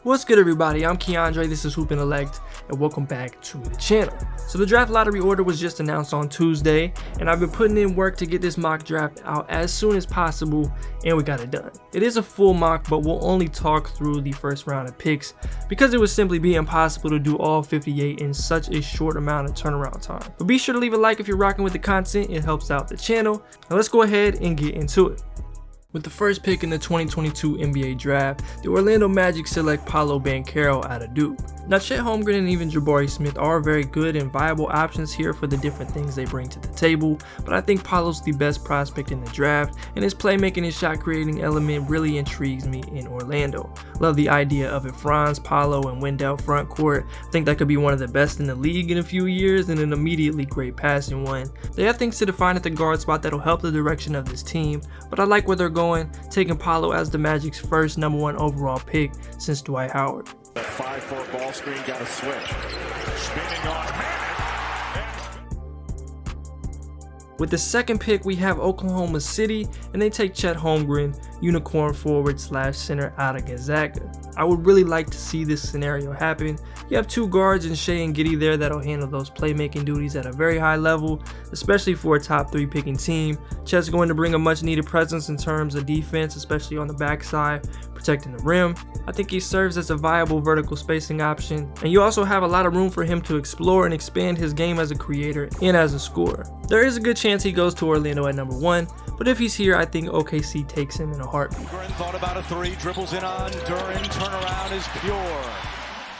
What's good, everybody? I'm Keandre, this is Hoop Intellect, and welcome back to the channel. So the draft lottery order was just announced on Tuesday, and I've been putting in work to get this mock draft out as soon as possible, and we got it done. It is a full mock, but we'll only talk through the first round of picks because it would simply be impossible to do all 58 in such a short amount of turnaround time. But be sure to leave a like if you're rocking with the content, it helps out the channel. Now let's go ahead and get into it. With the first pick in the 2022 NBA draft, the Orlando Magic select Paolo Banchero out of Duke. Now Chet Holmgren and even Jabari Smith are very good and viable options here for the different things they bring to the table, but I think Paolo's the best prospect in the draft, and his playmaking and shot creating element really intrigues me in Orlando. Love the idea of a Franz, Paolo, and Wendell front court. I think that could be one of the best in the league in a few years and an immediately great passing one. They have things to define at the guard spot that'll help the direction of this team, but I like where they're going, taking Paolo as the Magic's first #1 overall pick since Dwight Howard. The 5-4 ball screen got a switch. Spinning on. With the second pick, we have Oklahoma City, and they take Chet Holmgren, unicorn forward / center out of Gonzaga. I would really like to see this scenario happen. You have two guards in Shea and Giddey there that'll handle those playmaking duties at a very high level, especially for a top 3 picking team. Chet's going to bring a much needed presence in terms of defense, especially on the backside, protecting the rim. I think he serves as a viable vertical spacing option, and you also have a lot of room for him to explore and expand his game as a creator and as a scorer. There is a good chance he goes to Orlando at #1, but if he's here, I think OKC takes him in a heartbeat. Thought about a 3, dribbles in on Duran, turnaround is pure.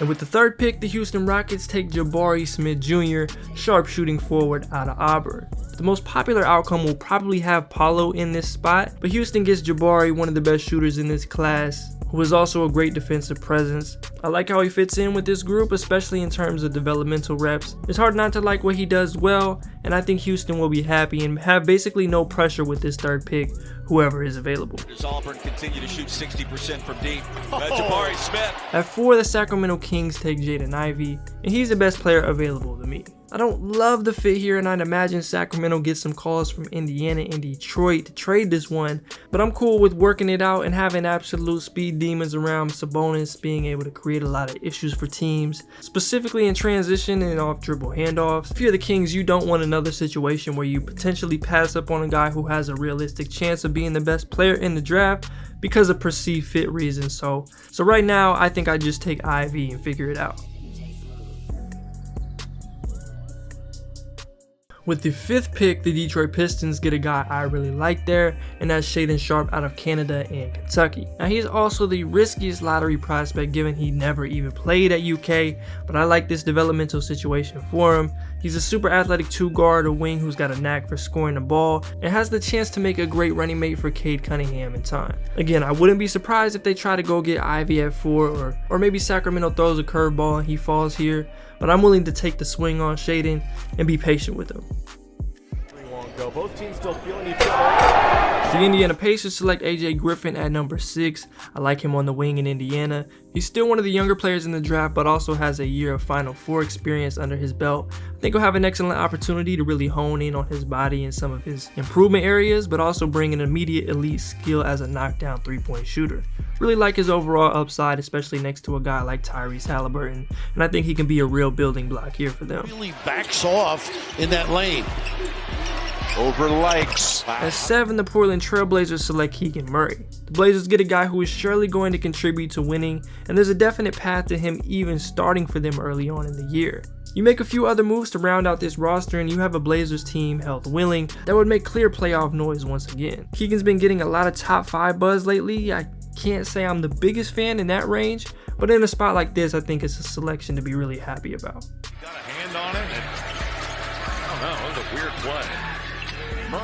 And with the third pick, the Houston Rockets take Jabari Smith Jr., sharpshooting forward out of Auburn. The most popular outcome will probably have Paolo in this spot, but Houston gets Jabari, one of the best shooters in this class, who is also a great defensive presence. I like how he fits in with this group, especially in terms of developmental reps. It's hard not to like what he does well, and I think Houston will be happy and have basically no pressure with this third pick, whoever is available. Does Auburn continue to shoot 60% from deep? Jabari Smith. At 4, the Sacramento Kings take Jaden Ivey, and he's the best player available to me. I don't love the fit here, and I'd imagine Sacramento gets some calls from Indiana and Detroit to trade this one, but I'm cool with working it out and having absolute speed demons around Sabonis being able to create a lot of issues for teams, specifically in transition and off dribble handoffs. If you're the Kings, you don't want another situation where you potentially pass up on a guy who has a realistic chance of being the best player in the draft because of perceived fit reasons. So right now, I think I just take Ivy and figure it out. With the 5th pick, the Detroit Pistons get a guy I really like there, and that's Shaedon Sharpe out of Canada and Kentucky. Now he's also the riskiest lottery prospect given he never even played at UK, but I like this developmental situation for him. He's a super athletic 2 guard, a wing who's got a knack for scoring the ball, and has the chance to make a great running mate for Cade Cunningham in time. Again, I wouldn't be surprised if they try to go get Ivy at 4, or maybe Sacramento throws a curveball and he falls here, but I'm willing to take the swing on Shaedon and be patient with him. Both teams still feeling each other. The Indiana Pacers select AJ Griffin at #6. I like him on the wing in Indiana. He's still one of the younger players in the draft, but also has a year of Final Four experience under his belt. I think he'll have an excellent opportunity to really hone in on his body and some of his improvement areas, but also bring an immediate elite skill as a knockdown 3-point shooter. Really like his overall upside, especially next to a guy like Tyrese Halliburton, and I think he can be a real building block here for them. Really backs off in that lane. Over likes. At 7, the Portland Trailblazers select Keegan Murray. The Blazers get a guy who is surely going to contribute to winning, and there's a definite path to him even starting for them early on in the year. You make a few other moves to round out this roster and you have a Blazers team health willing that would make clear playoff noise once again. Keegan's been getting a lot of top 5 buzz lately. I can't say I'm the biggest fan in that range, but in a spot like this, I think it's a selection to be really happy about. Got a hand on it. I don't know, it was a weird play.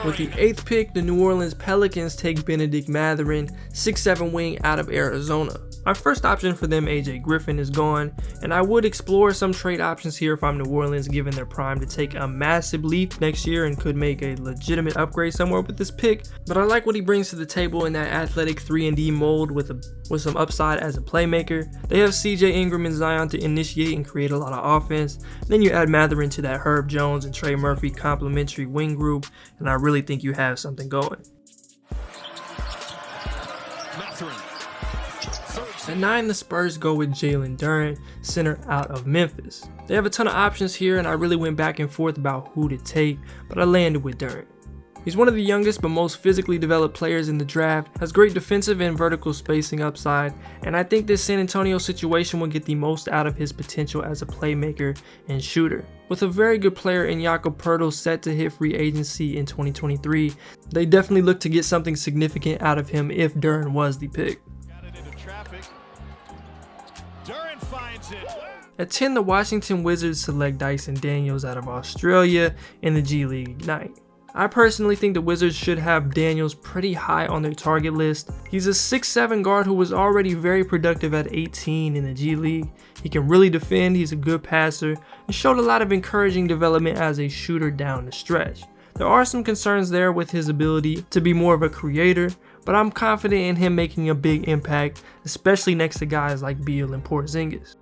With the 8th pick, the New Orleans Pelicans take Benedict Mathurin, 6'7" wing out of Arizona. My first option for them, AJ Griffin, is gone, and I would explore some trade options here if I'm New Orleans, given their prime to take a massive leap next year and could make a legitimate upgrade somewhere with this pick. But I like what he brings to the table in that athletic 3-and-D mold with some upside as a playmaker. They have CJ Ingram and Zion to initiate and create a lot of offense. Then you add Mathurin to that Herb Jones and Trey Murphy complementary wing group, and I really think you have something going. At 9, the Spurs go with Jalen Duren, center out of Memphis. They have a ton of options here, and I really went back and forth about who to take, but I landed with Duren. He's one of the youngest but most physically developed players in the draft, has great defensive and vertical spacing upside, and I think this San Antonio situation will get the most out of his potential as a playmaker and shooter. With a very good player in Jakob Poeltl set to hit free agency in 2023, they definitely look to get something significant out of him if Duren was the pick. At 10, the Washington Wizards select Dyson Daniels out of Australia in the G League Ignite. I personally think the Wizards should have Daniels pretty high on their target list. He's a 6'7" guard who was already very productive at 18 in the G League. He can really defend, he's a good passer, and showed a lot of encouraging development as a shooter down the stretch. There are some concerns there with his ability to be more of a creator, but I'm confident in him making a big impact, especially next to guys like Beal and Porzingis.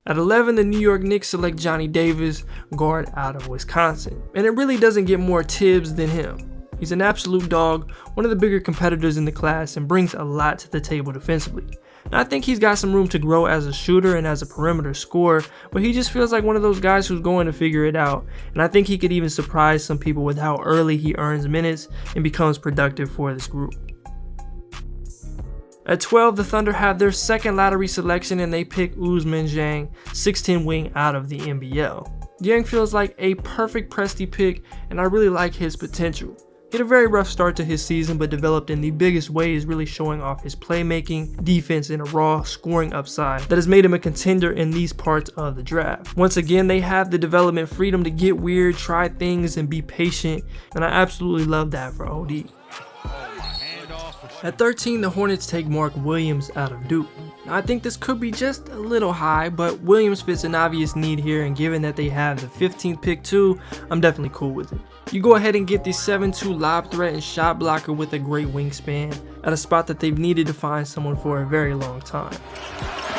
At 11, the New York Knicks select Johnny Davis, guard out of Wisconsin. And it really doesn't get more Tibbs than him. He's an absolute dog, one of the bigger competitors in the class, and brings a lot to the table defensively. And I think he's got some room to grow as a shooter and as a perimeter scorer, but he just feels like one of those guys who's going to figure it out. And I think he could even surprise some people with how early he earns minutes and becomes productive for this group. At 12, the Thunder have their second lottery selection and they pick Ousmane Dieng, 6'10" wing out of the NBL. Dieng feels like a perfect Presti pick and I really like his potential. He had a very rough start to his season but developed in the biggest ways, really showing off his playmaking, defense, and a raw scoring upside that has made him a contender in these parts of the draft. Once again, they have the development freedom to get weird, try things, and be patient, and I absolutely love that for OD. At 13, the Hornets take Mark Williams out of Duke. Now, I think this could be just a little high, but Williams fits an obvious need here, and given that they have the 15th pick too, I'm definitely cool with it. You go ahead and get the 7'2" lob threat and shot blocker with a great wingspan at a spot that they've needed to find someone for a very long time.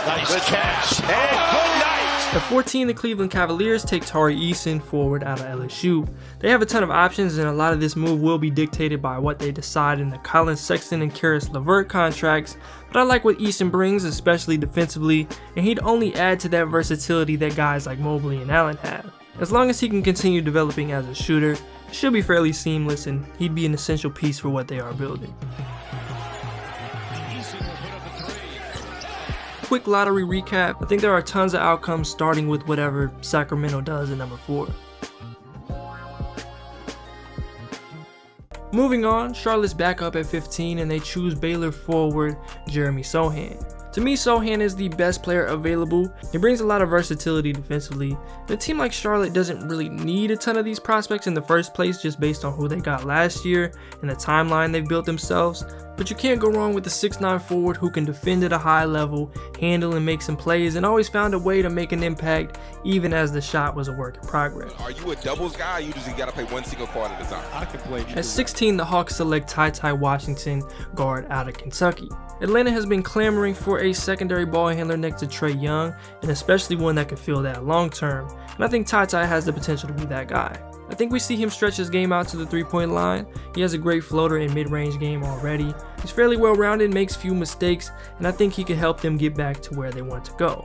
Nice catch. Hey, good night. At 14, the Cleveland Cavaliers take Tari Eason, forward out of LSU. They have a ton of options and a lot of this move will be dictated by what they decide in the Colin Sexton and Karis LeVert contracts, but I like what Eason brings, especially defensively, and he'd only add to that versatility that guys like Mobley and Allen have. As long as he can continue developing as a shooter, it should be fairly seamless and he'd be an essential piece for what they are building. Quick lottery recap. I think there are tons of outcomes starting with whatever Sacramento does at number 4. Moving on, Charlotte's back up at 15 and they choose Baylor forward Jeremy Sochan. To me, Sochan is the best player available. He brings a lot of versatility defensively. A team like Charlotte doesn't really need a ton of these prospects in the first place just based on who they got last year and the timeline they've built themselves. But you can't go wrong with the 6'9" forward who can defend at a high level, handle and make some plays, and always found a way to make an impact even as the shot was a work in progress. Are you a doubles guy? You just gotta play one single card at a time. I can play. At 16, the Hawks select Ty Washington, guard out of Kentucky. Atlanta has been clamoring for a secondary ball handler next to Trae Young, and especially one that could fill that long term, and I think Ty has the potential to be that guy. I think we see him stretch his game out to the 3-point line. He has a great floater and mid-range game already. He's fairly well-rounded, makes few mistakes, and I think he could help them get back to where they want to go.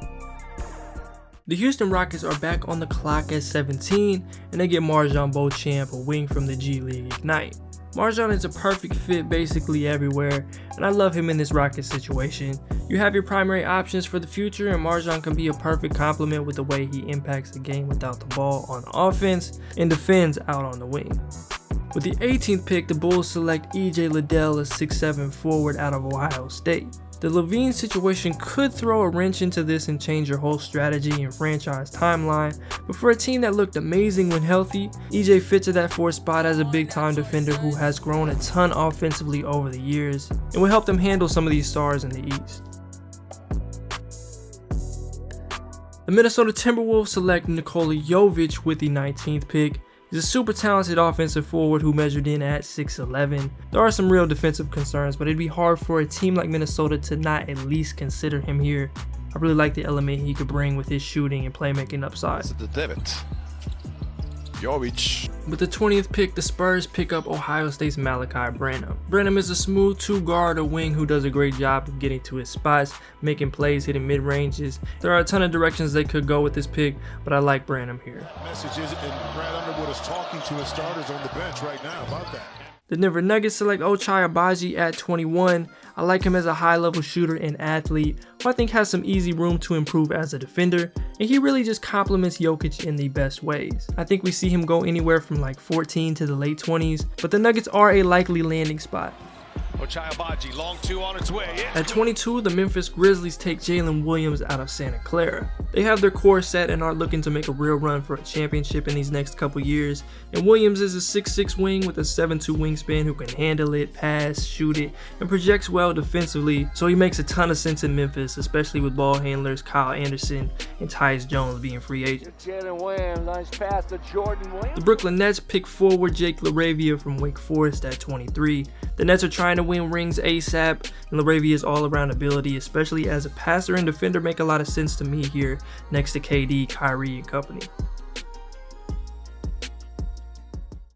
The Houston Rockets are back on the clock at 17, and they get MarJon Beauchamp, a wing from the G League Ignite. MarJon is a perfect fit basically everywhere, and I love him in this Rockets situation. You have your primary options for the future, and MarJon can be a perfect complement with the way he impacts the game without the ball on offense and defends out on the wing. With the 18th pick, the Bulls select EJ Liddell, a 6'7" forward out of Ohio State. The Levine situation could throw a wrench into this and change your whole strategy and franchise timeline, but for a team that looked amazing when healthy, EJ fits at that 4th spot as a big-time defender who has grown a ton offensively over the years and will help them handle some of these stars in the East. The Minnesota Timberwolves select Nikola Jovic with the 19th pick. He's a super talented offensive forward who measured in at 6'11". There are some real defensive concerns, but it'd be hard for a team like Minnesota to not at least consider him here. I really like the element he could bring with his shooting and playmaking upside. The divot. Jovic. With the 20th pick, the Spurs pick up Ohio State's Malachi Branham. Branham is a smooth two-guard or wing who does a great job of getting to his spots, making plays, hitting mid-ranges. There are a ton of directions they could go with this pick, but I like Branham here. Messages, and Brad Underwood is talking to his starters on the bench right now about that. The Denver Nuggets select Ochai Agbaji at 21. I like him as a high-level shooter and athlete who I think has some easy room to improve as a defender, and he really just complements Jokic in the best ways. I think we see him go anywhere from like 14 to the late 20s, but the Nuggets are a likely landing spot. Ochai Agbaji, long two on its way. Yeah. At 22, the Memphis Grizzlies take Jalen Williams out of Santa Clara. They have their core set and are looking to make a real run for a championship in these next couple years, and Williams is a 6'6" wing with a 7'2" wingspan who can handle it, pass, shoot it, and projects well defensively, so he makes a ton of sense in Memphis, especially with ball handlers Kyle Anderson and Tyus Jones being free agents. Jalen Williams, nice pass to Jordan Williams. The Brooklyn Nets pick forward Jake LaRavia from Wake Forest at 23. The Nets are trying to win rings ASAP, and LaRavia's all-around ability, especially as a passer and defender, make a lot of sense to me here next to KD, Kyrie, and company.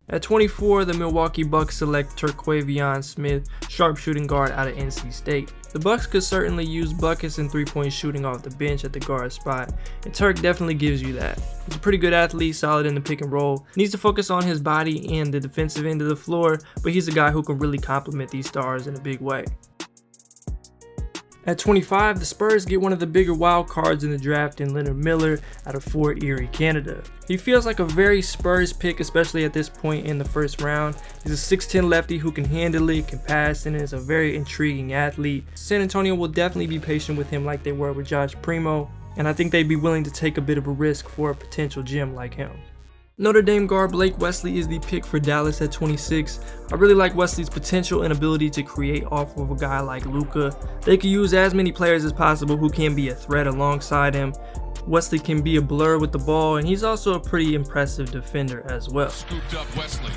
At 24, the Milwaukee Bucks select Terquavion Smith, sharpshooting guard out of NC State. The Bucks could certainly use buckets and three-point shooting off the bench at the guard spot, and Turk definitely gives you that. He's a pretty good athlete, solid in the pick and roll, needs to focus on his body and the defensive end of the floor, but he's a guy who can really complement these stars in a big way. At 25, the Spurs get one of the bigger wild cards in the draft in Leonard Miller out of Fort Erie, Canada. He feels like a very Spurs pick, especially at this point in the first round. He's a 6'10" lefty who can handle it, can pass, and is a very intriguing athlete. San Antonio will definitely be patient with him like they were with Josh Primo, and I think they'd be willing to take a bit of a risk for a potential gem like him. Notre Dame guard Blake Wesley is the pick for Dallas at 26. I really like Wesley's potential and ability to create off of a guy like Luka. They could use as many players as possible who can be a threat alongside him. Wesley can be a blur with the ball, and he's also a pretty impressive defender as well. Scooped up Wesley.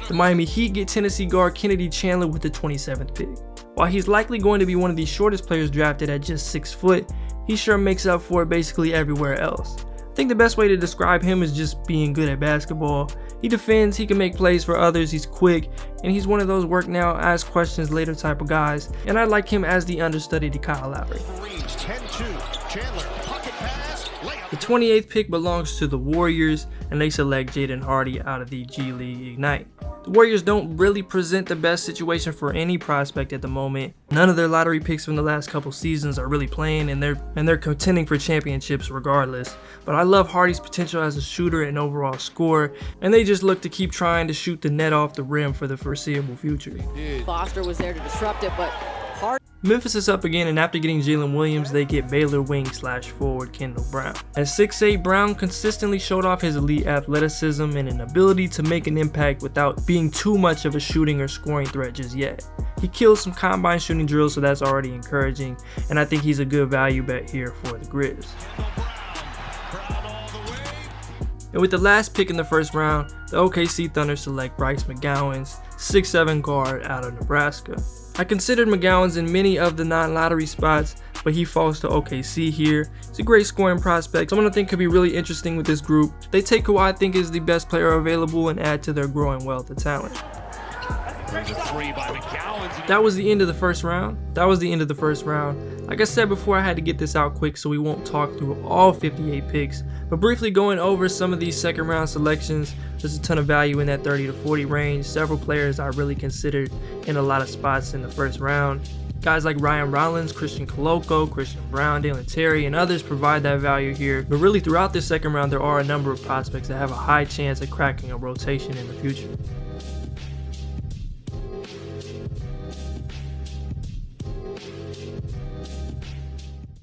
The Miami Heat get Tennessee guard Kennedy Chandler with the 27th pick. While he's likely going to be one of the shortest players drafted at just 6 foot, he sure makes up for it basically everywhere else. I think the best way to describe him is just being good at basketball. He defends, he can make plays for others, he's quick, and he's one of those work now, ask questions later type of guys, and I like him as the understudy to Kyle Lowry. The 28th pick belongs to the Warriors, and they select Jaden Hardy out of the G League Ignite. The Warriors don't really present the best situation for any prospect at the moment. None of their lottery picks from the last couple seasons are really playing, and they're contending for championships regardless. But I love Hardy's potential as a shooter and overall scorer, and they just look to keep trying to shoot the net off the rim for the foreseeable future. Foster was there to disrupt it, but Memphis is up again, and after getting Jalen Williams, they get Baylor wing/forward Kendall Brown. At 6'8", Brown consistently showed off his elite athleticism and an ability to make an impact without being too much of a shooting or scoring threat just yet. He kills some combine shooting drills, so that's already encouraging, and I think he's a good value bet here for the Grizz. And with the last pick in the first round, the OKC Thunder select Bryce McGowan's 6'7" guard out of Nebraska. I considered McGowan's in many of the non-lottery spots, but he falls to OKC here. He's a great scoring prospect, someone I think could be really interesting with this group. They take who I think is the best player available and add to their growing wealth of talent. That was the end of the first round. Like I said before, I had to get this out quick so we won't talk through all 58 picks, but briefly going over some of these second round selections, there's a ton of value in that 30 to 40 range. Several players I really considered in a lot of spots in the first round. Guys like Ryan Rollins, Christian Koloko, Christian Brown, Dalen Terry, and others provide that value here. But really throughout this second round, there are a number of prospects that have a high chance of cracking a rotation in the future.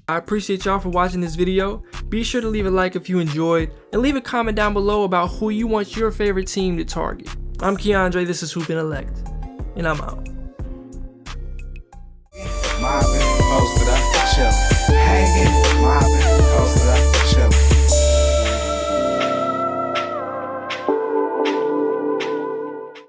I appreciate y'all for watching this video. Be sure to leave a like if you enjoyed, and leave a comment down below about who you want your favorite team to target. I'm Keandre, this is Hoopin' Elect, and I'm out. My posted up, chill, hanging.